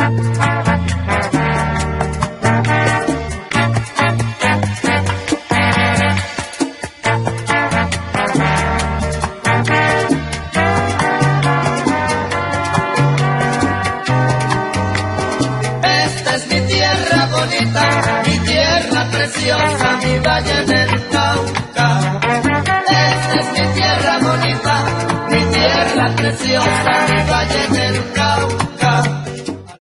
Mi tierra preciosa, mi valle del Cauca. Esta es mi tierra bonita, mi tierra preciosa, mi valle del Cauca.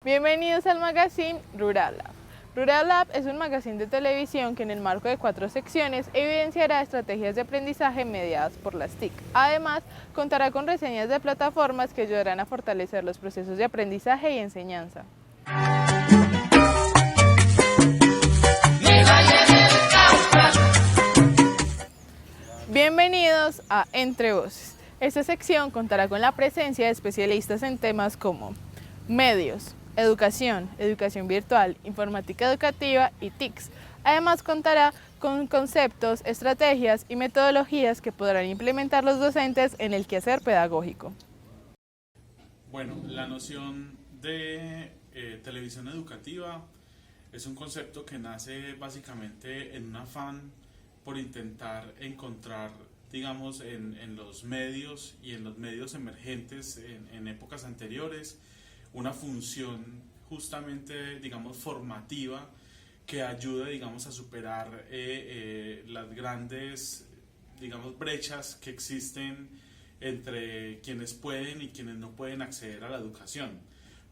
Bienvenidos al magazine Rural Lab. Rural Lab es un magazine de televisión que en el marco de 4 secciones evidenciará estrategias de aprendizaje mediadas por las TIC. Además, contará con reseñas de plataformas que ayudarán a fortalecer los procesos de aprendizaje y enseñanza. Bienvenidos a Entre Voces. Esta sección contará con la presencia de especialistas en temas como medios, educación, educación virtual, informática educativa y TICs. Además contará con conceptos, estrategias y metodologías que podrán implementar los docentes en el quehacer pedagógico. Bueno, la noción de televisión educativa es un concepto que nace básicamente en un afán por intentar encontrar, digamos, en los medios y en los medios emergentes en épocas anteriores, una función justamente, digamos, formativa que ayude, digamos, a superar las grandes, digamos, brechas que existen entre quienes pueden y quienes no pueden acceder a la educación.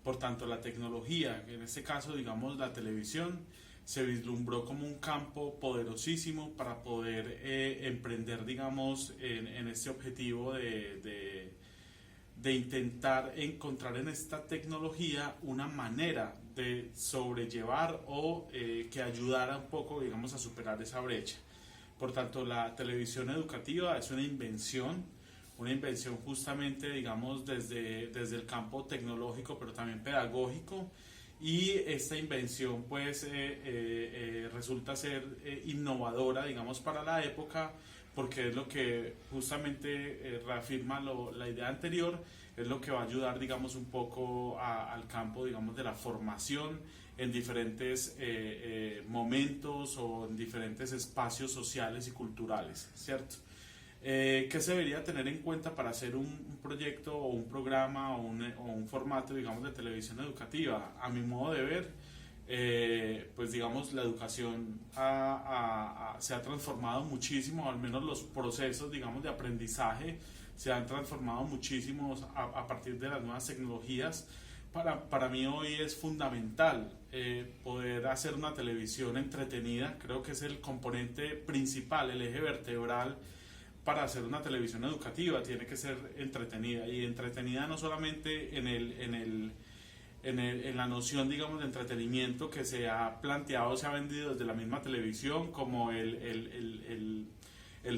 Por tanto, la tecnología, en este caso, digamos, la televisión, se vislumbró como un campo poderosísimo para poder emprender, digamos, en este objetivo de intentar encontrar en esta tecnología una manera de sobrellevar o que ayudara un poco, digamos, a superar esa brecha. Por tanto, la televisión educativa es una invención justamente, digamos, desde el campo tecnológico, pero también pedagógico. Y esta invención pues resulta ser innovadora, digamos, para la época, porque es lo que justamente reafirma la idea anterior, es lo que va a ayudar, digamos, un poco al campo, digamos, de la formación en diferentes momentos o en diferentes espacios sociales y culturales, ¿cierto? ¿Qué se debería tener en cuenta para hacer un proyecto o un programa o un formato, digamos, de televisión educativa? A mi modo de ver, pues digamos, la educación se ha transformado muchísimo, al menos los procesos, digamos, de aprendizaje se han transformado muchísimo a partir de las nuevas tecnologías. Para mí hoy es fundamental poder hacer una televisión entretenida. Creo que es el componente principal, el eje vertebral para hacer una televisión educativa. Tiene que ser entretenida, y entretenida no solamente en la noción, digamos, de entretenimiento que se ha planteado, se ha vendido desde la misma televisión, como el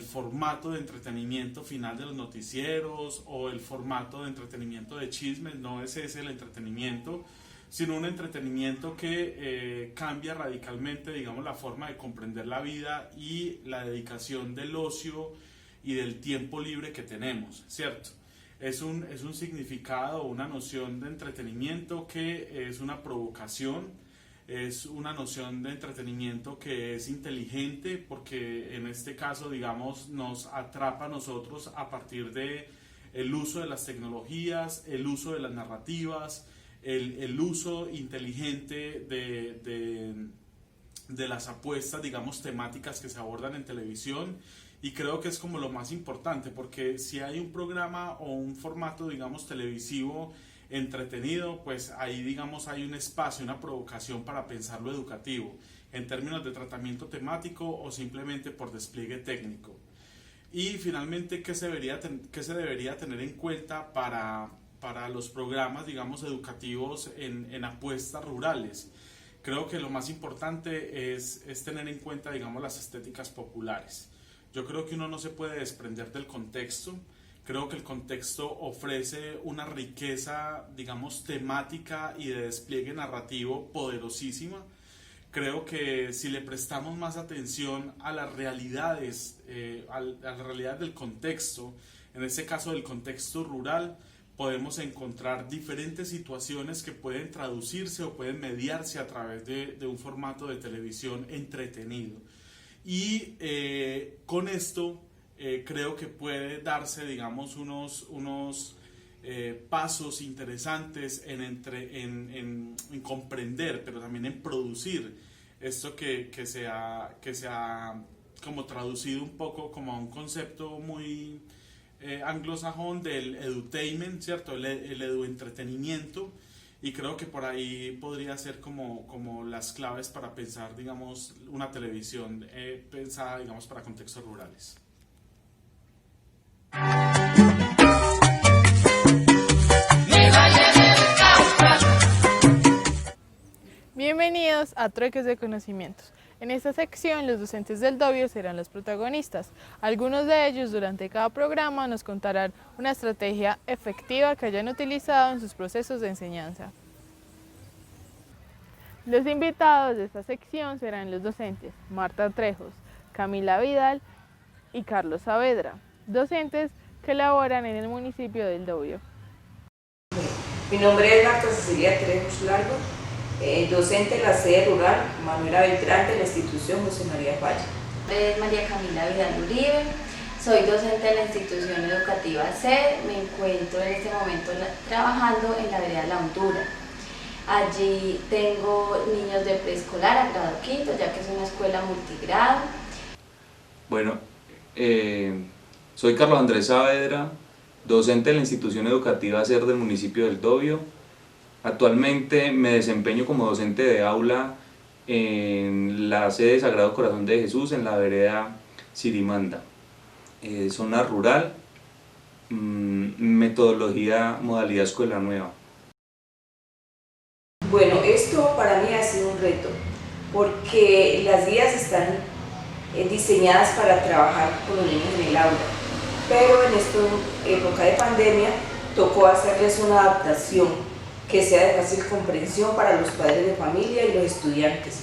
formato de entretenimiento final de los noticieros o el formato de entretenimiento de chismes. No ese es el entretenimiento, sino un entretenimiento que cambia radicalmente, digamos, la forma de comprender la vida y la dedicación del ocio y del tiempo libre que tenemos, ¿cierto? Es un significado, una noción de entretenimiento que es una provocación, es una noción de entretenimiento que es inteligente, porque en este caso, digamos, nos atrapa a nosotros a partir de el uso de las tecnologías, el uso de las narrativas, el uso inteligente de las apuestas, digamos, temáticas que se abordan en televisión. Y creo que es como lo más importante, porque si hay un programa o un formato, digamos, televisivo entretenido, pues ahí, digamos, hay un espacio, una provocación para pensar lo educativo, en términos de tratamiento temático o simplemente por despliegue técnico. Y finalmente, ¿qué se debería tener en cuenta para los programas, digamos, educativos en apuestas rurales? Creo que lo más importante es tener en cuenta, digamos, las estéticas populares. Yo creo que uno no se puede desprender del contexto. Creo que el contexto ofrece una riqueza, digamos, temática y de despliegue narrativo poderosísima. Creo que si le prestamos más atención a las realidades, a las realidades del contexto, en este caso del contexto rural, podemos encontrar diferentes situaciones que pueden traducirse o pueden mediarse a través de un formato de televisión entretenido. Y con esto creo que puede darse, digamos, unos pasos interesantes en comprender, pero también en producir esto que se ha como traducido un poco como a un concepto muy anglosajón del edutainment, ¿cierto? El eduentretenimiento, y creo que por ahí podría ser como las claves para pensar, digamos, una televisión pensada, digamos, para contextos rurales. Bienvenidos a Trueques de Conocimientos. En esta sección, los docentes del Dobio serán los protagonistas. Algunos de ellos, durante cada programa, nos contarán una estrategia efectiva que hayan utilizado en sus procesos de enseñanza. Los invitados de esta sección serán los docentes Marta Trejos, Camila Vidal y Carlos Saavedra, docentes que laboran en el municipio del Dobio. Mi nombre es Marta Cecilia Trejos Largo, docente de la sede rural Manuela Beltrán de la institución José María Falla. Es María Camila Vidal Uribe, soy docente de la institución educativa SED, me encuentro en este momento trabajando en la vereda La Hondura. Allí tengo niños de preescolar a grado quinto, ya que es una escuela multigrado. Bueno, soy Carlos Andrés Saavedra, docente de la institución educativa SER del municipio del Dobio. Actualmente me desempeño como docente de aula en la sede Sagrado Corazón de Jesús, en la vereda Sirimanda. Zona rural, metodología, modalidad escuela nueva. Bueno, esto para mí ha sido un reto, porque las guías están diseñadas para trabajar con los niños en el aula, pero en esta época de pandemia tocó hacerles una adaptación que sea de fácil comprensión para los padres de familia y los estudiantes,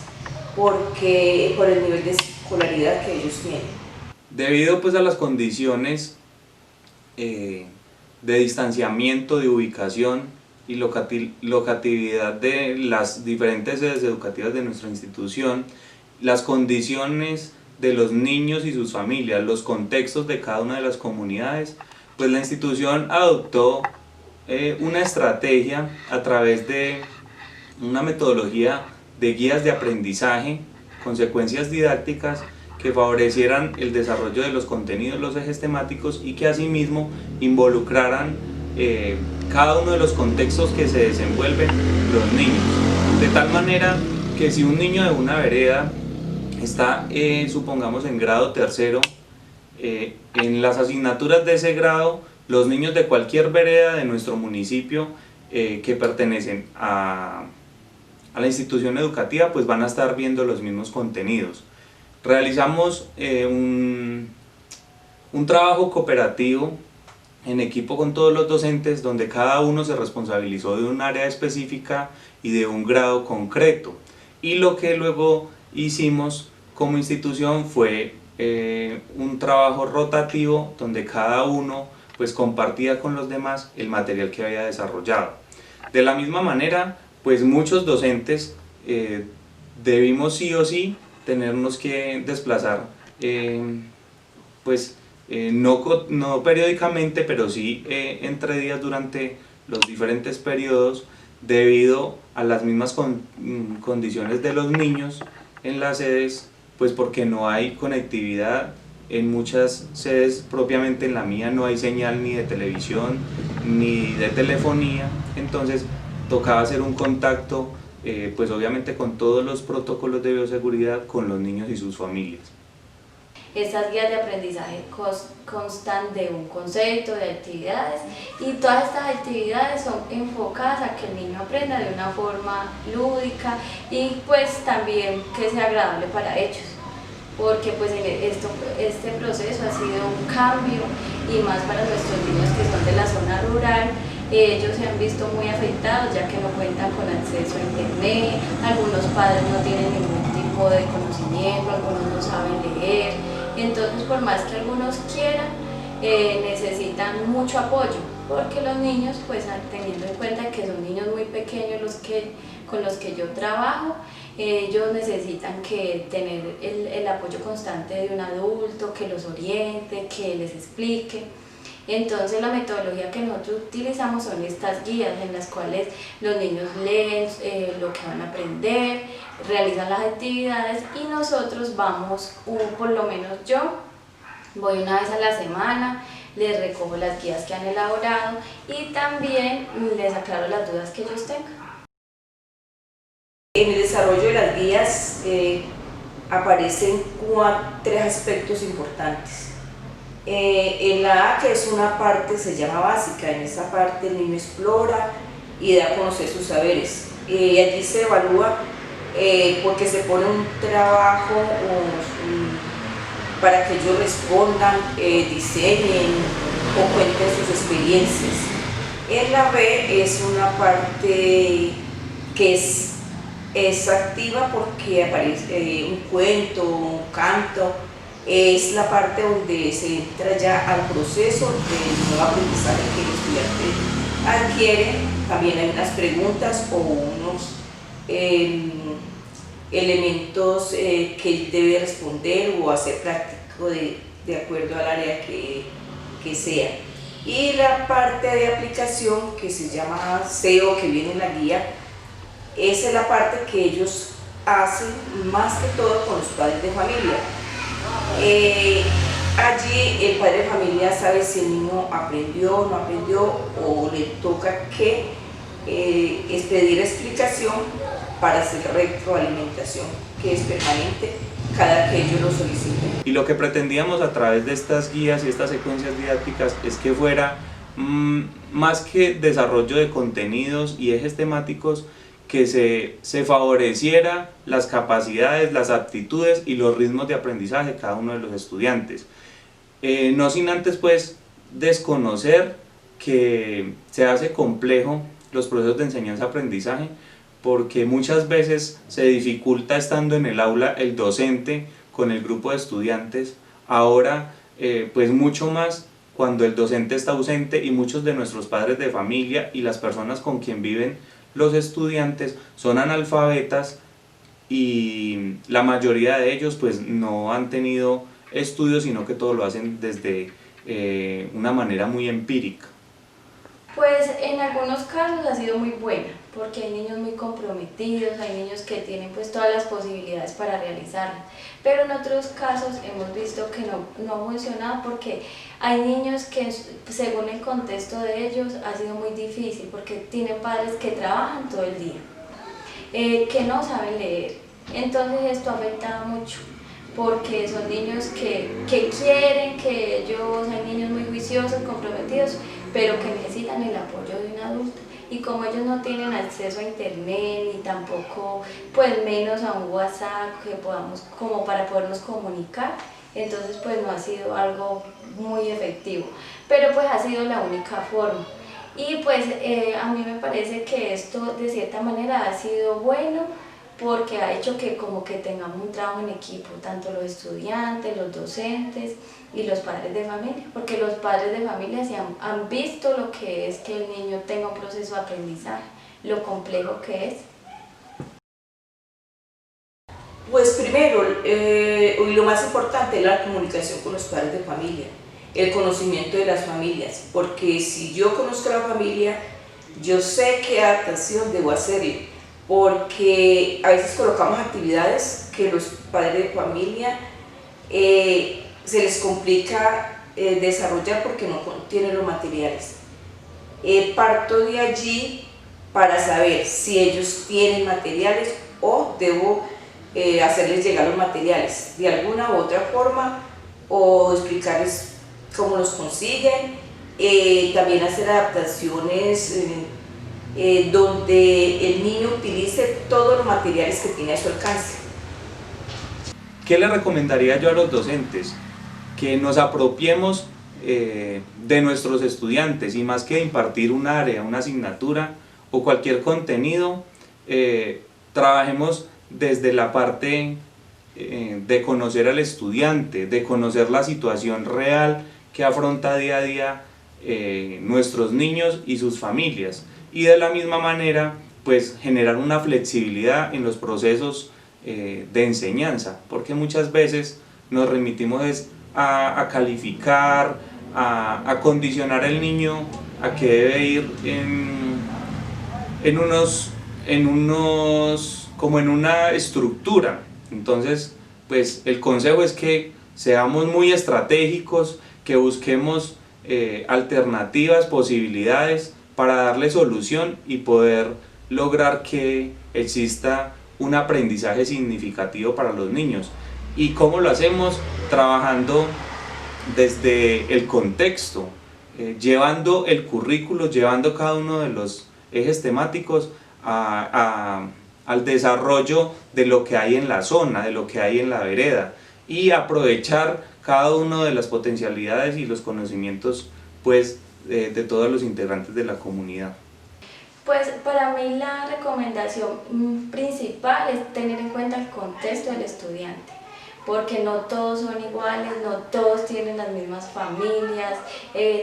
porque por el nivel de escolaridad que ellos tienen. Debido pues a las condiciones de distanciamiento, de ubicación y locatividad de las diferentes sedes educativas de nuestra institución, las condiciones de los niños y sus familias, los contextos de cada una de las comunidades, pues la institución adoptó una estrategia a través de una metodología de guías de aprendizaje, consecuencias didácticas que favorecieran el desarrollo de los contenidos, los ejes temáticos, y que asimismo involucraran cada uno de los contextos que se desenvuelven los niños, de tal manera que si un niño de una vereda está, supongamos, en grado tercero, en las asignaturas de ese grado, los niños de cualquier vereda de nuestro municipio que pertenecen a la institución educativa pues van a estar viendo los mismos contenidos. Realizamos un trabajo cooperativo en equipo con todos los docentes, donde cada uno se responsabilizó de un área específica y de un grado concreto, y lo que luego hicimos como institución fue un trabajo rotativo donde cada uno pues compartía con los demás el material que había desarrollado. De la misma manera, pues muchos docentes debimos sí o sí tenernos que desplazar, no periódicamente, pero sí entre días durante los diferentes periodos, debido a las mismas condiciones de los niños en las sedes, pues porque no hay conectividad. En muchas sedes, propiamente en la mía, no hay señal ni de televisión ni de telefonía, entonces tocaba hacer un contacto, pues obviamente con todos los protocolos de bioseguridad con los niños y sus familias. Estas guías de aprendizaje constan de un concepto, de actividades, y todas estas actividades son enfocadas a que el niño aprenda de una forma lúdica y pues también que sea agradable para ellos, porque pues este proceso ha sido un cambio, y más para nuestros niños que son de la zona rural. Ellos se han visto muy afectados ya que no cuentan con acceso a internet, algunos padres no tienen ningún tipo de conocimiento, algunos no saben leer, entonces por más que algunos quieran, necesitan mucho apoyo. porque los niños, pues teniendo en cuenta que son niños muy pequeños con los que yo trabajo, ellos necesitan tener el apoyo constante de un adulto que los oriente, que les explique. Entonces la metodología que nosotros utilizamos son estas guías en las cuales los niños leen lo que van a aprender, realizan las actividades y nosotros vamos, por lo menos yo, voy una vez a la semana, les recojo las guías que han elaborado y también les aclaro las dudas que ellos tengan. En el desarrollo de las guías aparecen tres aspectos importantes. En la A, que es una parte, se llama básica, en esa parte el niño explora y da a conocer sus saberes. Allí se evalúa porque se pone un trabajo para que ellos respondan, diseñen o cuenten sus experiencias. En la B es una parte que es activa porque aparece un cuento, un canto. Es la parte donde se entra ya al proceso del nuevo aprendizaje que el estudiante adquiere. También hay unas preguntas o unos elementos que él debe responder o hacer práctico de acuerdo al área que sea. Y la parte de aplicación, que se llama SEO, que viene en la guía, esa es la parte que ellos hacen más que todo con los padres de familia. Allí el padre de familia sabe si el niño aprendió o no aprendió, o le toca que pedir explicación para hacer retroalimentación, que es permanente cada que ellos lo soliciten. Y lo que pretendíamos a través de estas guías y estas secuencias didácticas es que fuera más que desarrollo de contenidos y ejes temáticos, que se favoreciera las capacidades, las aptitudes y los ritmos de aprendizaje de cada uno de los estudiantes. No sin antes pues desconocer que se hace complejo los procesos de enseñanza-aprendizaje, porque muchas veces se dificulta estando en el aula el docente con el grupo de estudiantes. Ahora pues mucho más cuando el docente está ausente y muchos de nuestros padres de familia y las personas con quien viven los estudiantes son analfabetas y la mayoría de ellos pues no han tenido estudios, sino que todo lo hacen desde una manera muy empírica. Pues en algunos casos ha sido muy buena, porque hay niños muy comprometidos, hay niños que tienen pues todas las posibilidades para realizarlas, pero en otros casos hemos visto que no ha funcionado porque hay niños que según el contexto de ellos ha sido muy difícil, porque tienen padres que trabajan todo el día, que no saben leer, entonces esto ha afectado mucho, porque son niños que quieren, que ellos, hay niños muy juiciosos, comprometidos, pero que necesitan el apoyo de un adulto, y como ellos no tienen acceso a internet ni tampoco pues menos a un WhatsApp que podamos como para podernos comunicar, entonces pues no ha sido algo muy efectivo, pero pues ha sido la única forma. Y pues a mí me parece que esto de cierta manera ha sido bueno, porque ha hecho que como que tengamos un trabajo en equipo, tanto los estudiantes, los docentes y los padres de familia, porque los padres de familia se han visto lo que es que el niño tenga un proceso de aprendizaje, lo complejo que es. Pues primero, y lo más importante es la comunicación con los padres de familia, el conocimiento de las familias, porque si yo conozco a la familia, yo sé qué adaptación debo hacerle, porque a veces colocamos actividades que los padres de familia se les complica desarrollar porque no tienen los materiales. Parto de allí para saber si ellos tienen materiales o debo hacerles llegar los materiales de alguna u otra forma, o explicarles cómo los consiguen, también hacer adaptaciones donde el niño utilice todos los materiales que tiene a su alcance. ¿Qué le recomendaría yo a los docentes? Que nos apropiemos de nuestros estudiantes, y más que impartir un área, una asignatura o cualquier contenido, trabajemos desde la parte de conocer al estudiante, de conocer la situación real que afronta día a día nuestros niños y sus familias, y de la misma manera pues generar una flexibilidad en los procesos de enseñanza, porque muchas veces nos remitimos a calificar, a condicionar al niño a que debe ir como en una estructura. Entonces pues el consejo es que seamos muy estratégicos, que busquemos alternativas, posibilidades para darle solución y poder lograr que exista un aprendizaje significativo para los niños. ¿Y cómo lo hacemos? Trabajando desde el contexto, llevando el currículo, llevando cada uno de los ejes temáticos al desarrollo de lo que hay en la zona, de lo que hay en la vereda, y aprovechar cada una de las potencialidades y los conocimientos pues de todos los integrantes de la comunidad. Pues para mí la recomendación principal es tener en cuenta el contexto del estudiante, porque no todos son iguales, no todos tienen las mismas familias,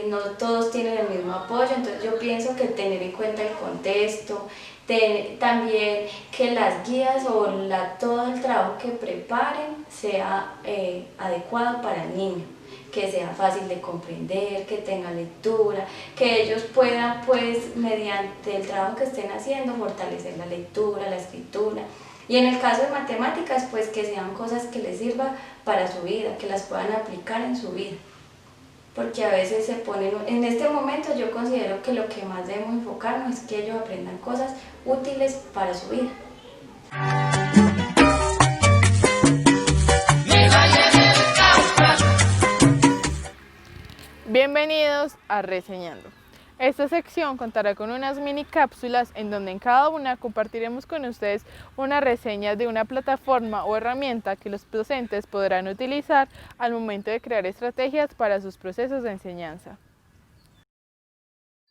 no todos tienen el mismo apoyo. Entonces yo pienso que tener en cuenta el contexto, también que las guías o todo el trabajo que preparen sea adecuado para el niño, que sea fácil de comprender, que tenga lectura, que ellos puedan pues mediante el trabajo que estén haciendo fortalecer la lectura, la escritura. Y en el caso de matemáticas, pues que sean cosas que les sirvan para su vida, que las puedan aplicar en su vida. Porque a veces se ponen, en este momento yo considero que lo que más debemos enfocarnos es que ellos aprendan cosas útiles para su vida. Bienvenidos a Reseñando. Esta sección contará con unas mini cápsulas en donde en cada una compartiremos con ustedes una reseña de una plataforma o herramienta que los docentes podrán utilizar al momento de crear estrategias para sus procesos de enseñanza.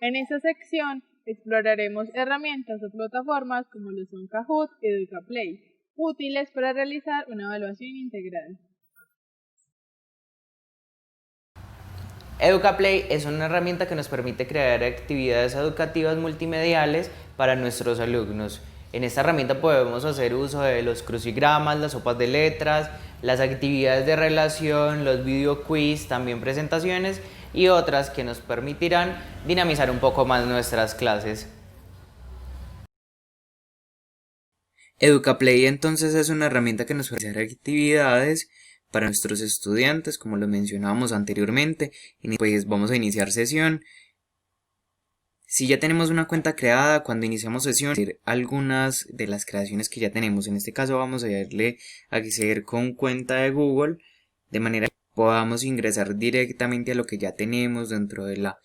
En esta sección exploraremos herramientas o plataformas como lo son Kahoot y EducaPlay, útiles para realizar una evaluación integral. EducaPlay es una herramienta que nos permite crear actividades educativas multimediales para nuestros alumnos. En esta herramienta podemos hacer uso de los crucigramas, las sopas de letras, las actividades de relación, los video quiz, también presentaciones y otras que nos permitirán dinamizar un poco más nuestras clases. EducaPlay entonces es una herramienta que nos permite hacer actividades para nuestros estudiantes, como lo mencionábamos anteriormente, y pues vamos a iniciar sesión. Si ya tenemos una cuenta creada, cuando iniciamos sesión, algunas de las creaciones que ya tenemos, en este caso vamos a darle a acceder con cuenta de Google, de manera que podamos ingresar directamente a lo que ya tenemos dentro de la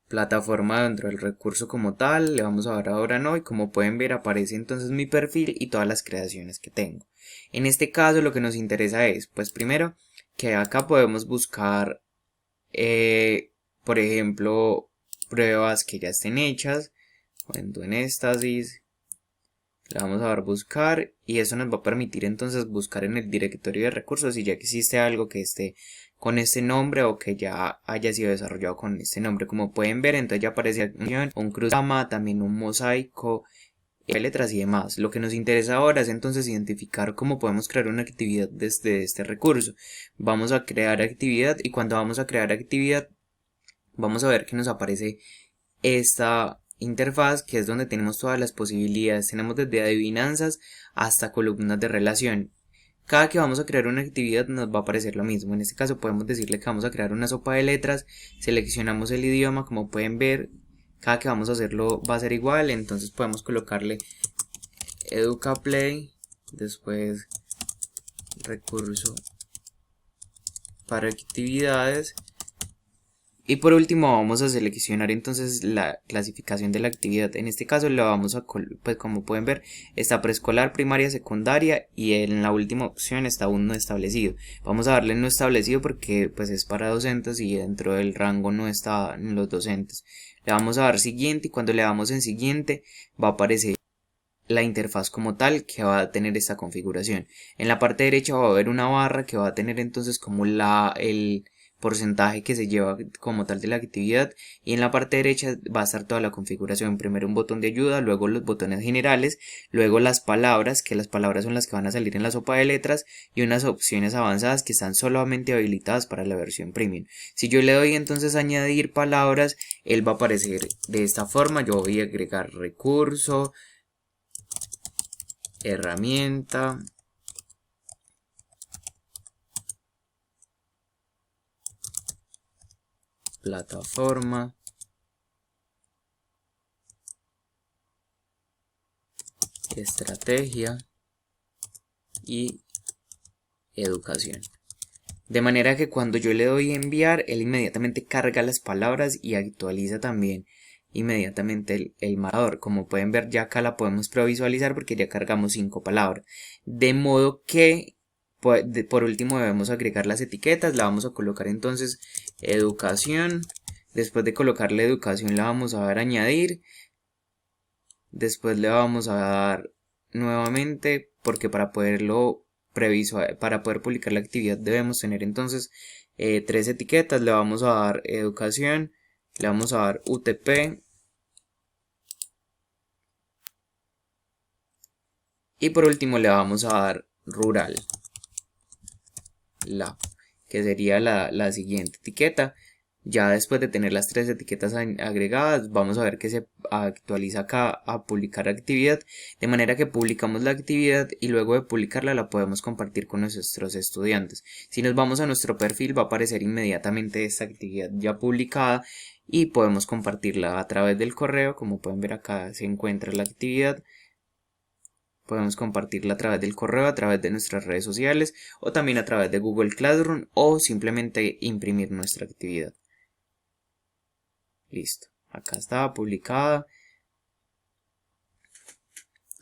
plataforma, dentro del recurso como tal. Le vamos a dar ahora no, y como pueden ver aparece entonces mi perfil y todas las creaciones que tengo. En este caso lo que nos interesa es, pues primero, que acá podemos buscar, por ejemplo, pruebas que ya estén hechas. Cuando en éxtasis le vamos a dar buscar y eso nos va a permitir entonces buscar en el directorio de recursos si ya existe algo que esté con este nombre o que ya haya sido desarrollado con este nombre. Como pueden ver, entonces ya aparece un crucigrama, también un mosaico, letras y demás. Lo que nos interesa ahora es entonces identificar cómo podemos crear una actividad desde este recurso. Vamos a crear actividad y cuando vamos a crear actividad vamos a ver que nos aparece esta interfaz, que es donde tenemos todas las posibilidades. Tenemos desde adivinanzas hasta columnas de relación. Cada que vamos a crear una actividad nos va a aparecer lo mismo. En este caso podemos decirle que vamos a crear una sopa de letras, seleccionamos el idioma, como pueden ver cada que vamos a hacerlo va a ser igual. Entonces podemos colocarle EducaPlay, después recurso para actividades y por último vamos a seleccionar entonces la clasificación de la actividad. En este caso la vamos a, pues como pueden ver, está preescolar, primaria, secundaria y en la última opción está aún no establecido. Vamos a darle no establecido porque pues es para docentes y dentro del rango no están los docentes. Le vamos a dar siguiente y cuando le damos en siguiente va a aparecer la interfaz como tal que va a tener esta configuración. En la parte derecha va a haber una barra que va a tener entonces como el porcentaje que se lleva como tal de la actividad, y en la parte derecha va a estar toda la configuración. Primero un botón de ayuda, luego los botones generales, luego las palabras, que las palabras son las que van a salir en la sopa de letras, y unas opciones avanzadas que están solamente habilitadas para la versión premium. Si yo le doy entonces a añadir palabras, él va a aparecer de esta forma. Yo voy a agregar recurso, herramienta, plataforma, estrategia y educación. De manera que cuando yo le doy a enviar, él inmediatamente carga las palabras y actualiza también inmediatamente el marcador. Como pueden ver, ya acá la podemos previsualizar porque ya cargamos 5 palabras. De modo que por último debemos agregar las etiquetas. La vamos a colocar entonces educación. Después de colocarle educación le vamos a dar añadir. Después le vamos a dar nuevamente, porque para poder publicar la actividad debemos tener entonces 3 etiquetas. Le vamos a dar educación, le vamos a dar UTP y por último le vamos a dar rural, que sería la siguiente etiqueta. Ya después de tener las 3 etiquetas agregadas, vamos a ver que se actualiza acá a publicar actividad, de manera que publicamos la actividad y luego de publicarla la podemos compartir con nuestros estudiantes. Si nos vamos a nuestro perfil, va a aparecer inmediatamente esta actividad ya publicada y podemos compartirla a través del correo. Como pueden ver, acá se encuentra la actividad. Podemos compartirla a través del correo, a través de nuestras redes sociales o también a través de Google Classroom, o simplemente imprimir nuestra actividad. Listo, acá está publicada.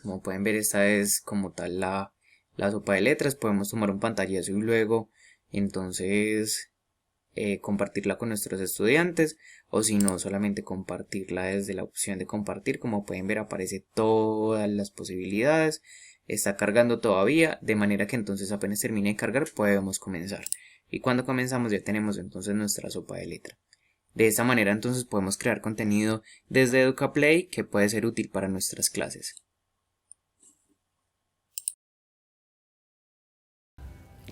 Como pueden ver, esta es como tal la sopa de letras. Podemos tomar un pantallazo y luego entonces compartirla con nuestros estudiantes, o si no, solamente compartirla desde la opción de compartir. Como pueden ver, aparece todas las posibilidades. Está cargando todavía, de manera que entonces apenas termine de cargar podemos comenzar, y cuando comenzamos ya tenemos entonces nuestra sopa de letra. De esta manera entonces podemos crear contenido desde EducaPlay que puede ser útil para nuestras clases.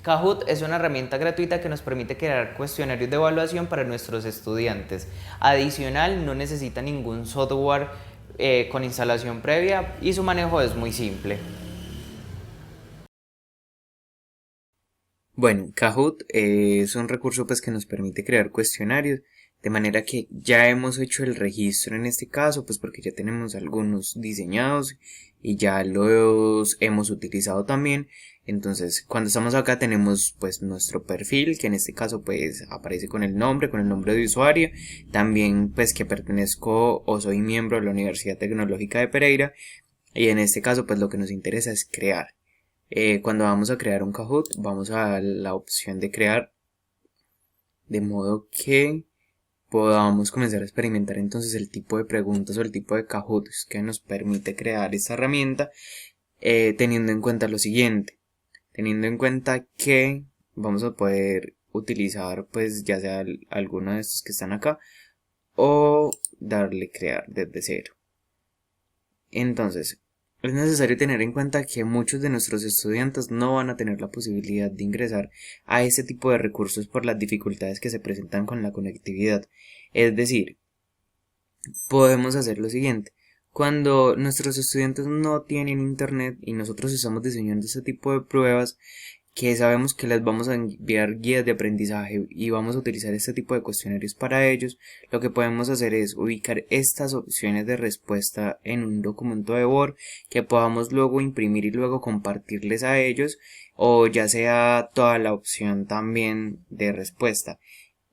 Kahoot es una herramienta gratuita que nos permite crear cuestionarios de evaluación para nuestros estudiantes. Adicional, no necesita ningún software con instalación previa y su manejo es muy simple. Bueno, Kahoot es un recurso que nos permite crear cuestionarios, de manera que ya hemos hecho el registro en este caso, porque ya tenemos algunos diseñados y ya los hemos utilizado también. Entonces, cuando estamos acá tenemos nuestro perfil, que en este caso aparece con el nombre de usuario, también que pertenezco o soy miembro de la Universidad Tecnológica de Pereira, y en este caso lo que nos interesa es crear. Cuando vamos a crear un Kahoot, vamos a la opción de crear, de modo que podamos comenzar a experimentar entonces el tipo de preguntas o el tipo de Kahoot que nos permite crear esta herramienta, teniendo en cuenta lo siguiente. Teniendo en cuenta que vamos a poder utilizar ya sea alguno de estos que están acá o darle crear desde cero. Entonces, es necesario tener en cuenta que muchos de nuestros estudiantes no van a tener la posibilidad de ingresar a este tipo de recursos por las dificultades que se presentan con la conectividad. Es decir, podemos hacer lo siguiente. Cuando nuestros estudiantes no tienen internet y nosotros estamos diseñando este tipo de pruebas, que sabemos que les vamos a enviar guías de aprendizaje y vamos a utilizar este tipo de cuestionarios para ellos, lo que podemos hacer es ubicar estas opciones de respuesta en un documento de Word que podamos luego imprimir y luego compartirles a ellos, o ya sea toda la opción también de respuesta,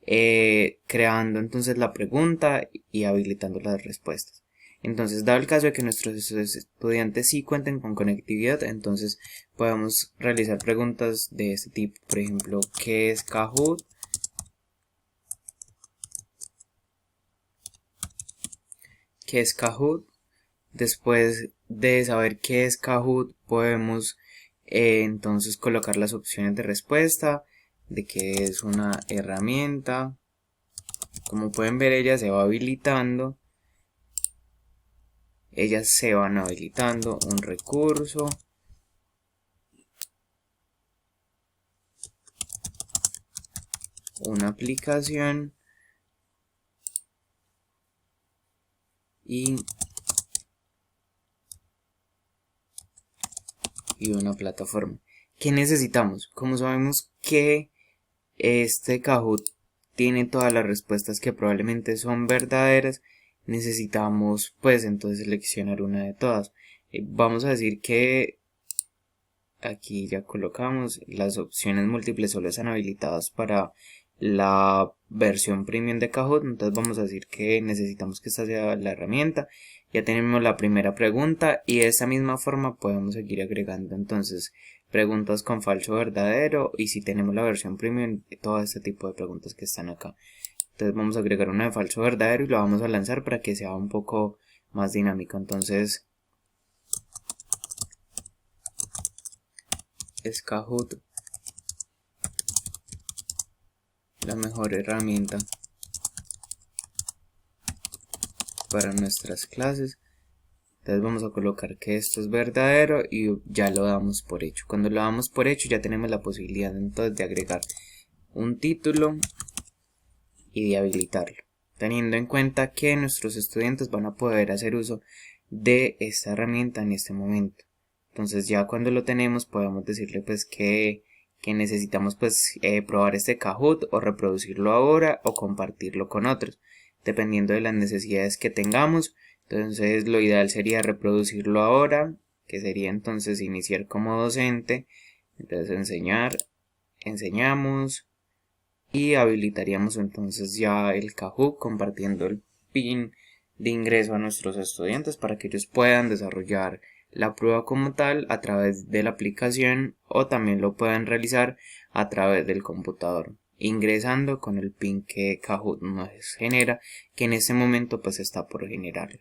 creando entonces la pregunta y habilitando las respuestas. Entonces, dado el caso de que nuestros estudiantes sí cuenten con conectividad, entonces podemos realizar preguntas de este tipo. Por ejemplo, ¿qué es Kahoot? ¿Qué es Kahoot? Después de saber qué es Kahoot, podemos entonces colocar las opciones de respuesta. de que es una herramienta. Como pueden ver, ella se va habilitando. Ellas se van habilitando un recurso. Una aplicación. Y una plataforma. ¿Qué necesitamos? Como sabemos que este Kahoot tiene todas las respuestas que probablemente son verdaderas, necesitamos pues entonces seleccionar una de todas. Vamos a decir que aquí ya colocamos las opciones múltiples, solo están habilitadas para la versión premium de Kahoot. Entonces vamos a decir que necesitamos que esta sea la herramienta. Ya tenemos la primera pregunta y de esta misma forma podemos seguir agregando entonces preguntas con falso o verdadero, y si tenemos la versión premium, todo este tipo de preguntas que están acá. Entonces vamos a agregar una de falso o verdadero y lo vamos a lanzar para que sea un poco más dinámico. Entonces es Kahoot la mejor herramienta para nuestras clases. Entonces vamos a colocar que esto es verdadero y ya lo damos por hecho. Cuando lo damos por hecho ya tenemos la posibilidad entonces de agregar un título y de habilitarlo, teniendo en cuenta que nuestros estudiantes van a poder hacer uso de esta herramienta en este momento. Entonces ya cuando lo tenemos podemos decirle pues que necesitamos pues probar este Kahoot o reproducirlo ahora o compartirlo con otros, dependiendo de las necesidades que tengamos. Entonces lo ideal sería reproducirlo ahora, que sería entonces iniciar como docente. Entonces enseñamos y habilitaríamos entonces ya el Kahoot compartiendo el pin de ingreso a nuestros estudiantes para que ellos puedan desarrollar la prueba como tal a través de la aplicación, o también lo puedan realizar a través del computador, ingresando con el pin que Kahoot nos genera, que en este momento pues está por generar.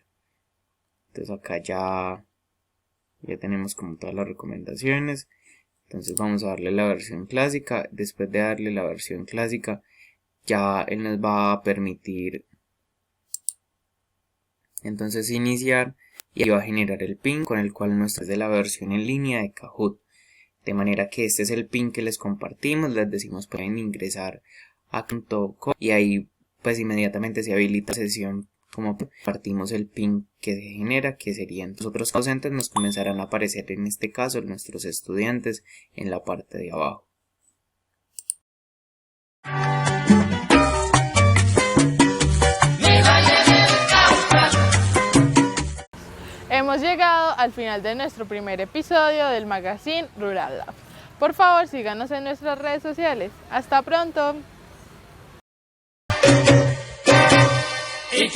Entonces acá ya tenemos como todas las recomendaciones. Entonces vamos a darle la versión clásica. Después de darle la versión clásica, ya él nos va a permitir entonces iniciar, y va a generar el pin con el cual nos trae la versión en línea de Kahoot. De manera que este es el pin que les compartimos. Les decimos pueden ingresar a Kahoot y ahí pues inmediatamente se habilita la sesión. Como partimos el pin que se genera, que serían los otros docentes, nos comenzarán a aparecer en este caso nuestros estudiantes en la parte de abajo. Hemos llegado al final de nuestro primer episodio del Magazine Rural Lab. Por favor, síganos en nuestras redes sociales. ¡Hasta pronto! Y